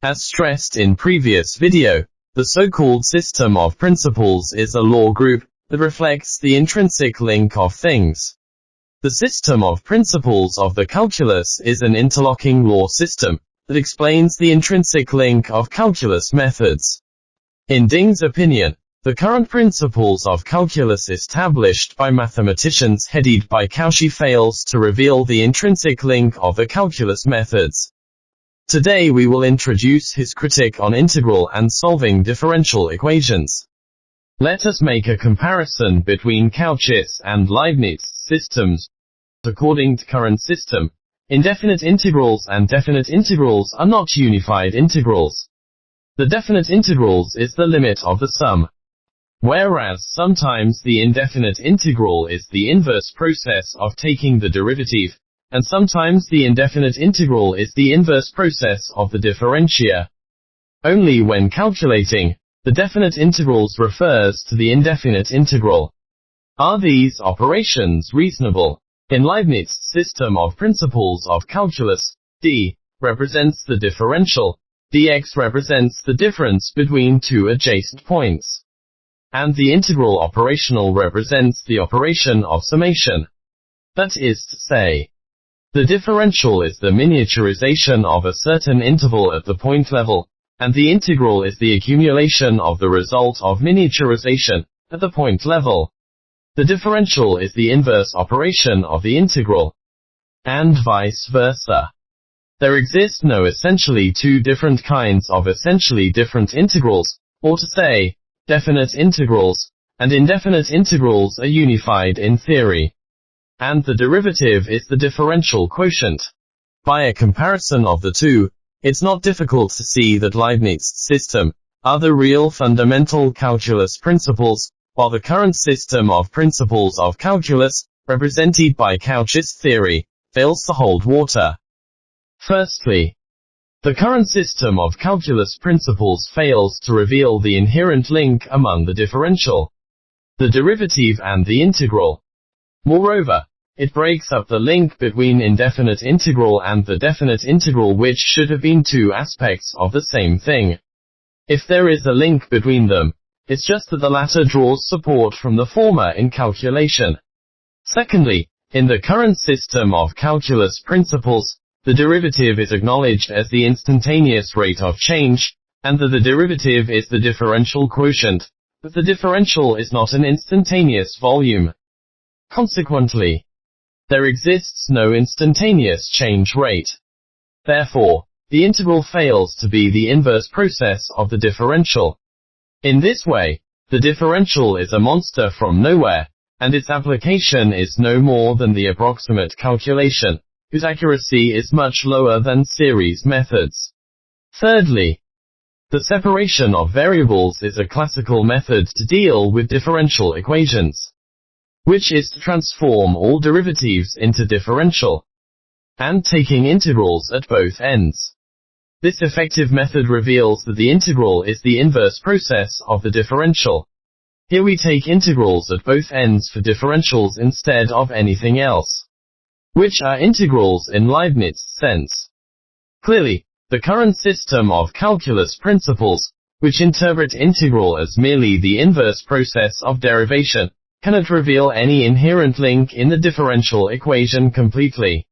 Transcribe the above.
As stressed in previous video, the so-called system of principles is a law group that reflects the intrinsic link of things. The system of principles of the calculus is an interlocking law system that explains the intrinsic link of calculus methods. In Ding's opinion, the current principles of calculus established by mathematicians headed by Cauchy fails to reveal the intrinsic link of the calculus methods. Today we will introduce his critique on integral and solving differential equations. Let us make a comparison between Cauchy's and Leibniz's systems. According to current system, indefinite integrals and definite integrals are not unified integrals. The definite integrals is the limit of the sum, whereas sometimes the indefinite integral is the inverse process of taking the derivative, and sometimes the indefinite integral is the inverse process of the differentia. Only when calculating, the definite integrals refers to the indefinite integral. Are these operations reasonable? In Leibniz's system of principles of calculus, d represents the differential, dx represents the difference between two adjacent points, and the integral operational represents the operation of summation. That is to say, the differential is the miniaturization of a certain interval at the point level, and the integral is the accumulation of the result of miniaturization at the point level. The differential is the inverse operation of the integral, and vice versa. There exist no essentially two different kinds of essentially different integrals, or to say, definite integrals and indefinite integrals are unified in theory, and the derivative is the differential quotient. By a comparison of the two, it's not difficult to see that Leibniz's system are the real fundamental calculus principles, while the current system of principles of calculus, represented by Cauchy's theory, fails to hold water. Firstly, the current system of calculus principles fails to reveal the inherent link among the differential, the derivative and the integral. Moreover, it breaks up the link between indefinite integral and the definite integral, which should have been two aspects of the same thing. If there is a link between them, it's just that the latter draws support from the former in calculation. Secondly, in the current system of calculus principles, the derivative is acknowledged as the instantaneous rate of change, and that the derivative is the differential quotient, but the differential is not an instantaneous volume. Consequently, there exists no instantaneous change rate. Therefore, the integral fails to be the inverse process of the differential. In this way, the differential is a monster from nowhere, and its application is no more than the approximate calculation, whose accuracy is much lower than series methods. Thirdly, the separation of variables is a classical method to deal with differential equations, which is to transform all derivatives into differential, and taking integrals at both ends. This effective method reveals that the integral is the inverse process of the differential. Here we take integrals at both ends for differentials instead of anything else, which are integrals in Leibniz's sense. Clearly, the current system of calculus principles, which interpret integral as merely the inverse process of derivation, cannot reveal any inherent link in the differential equation completely.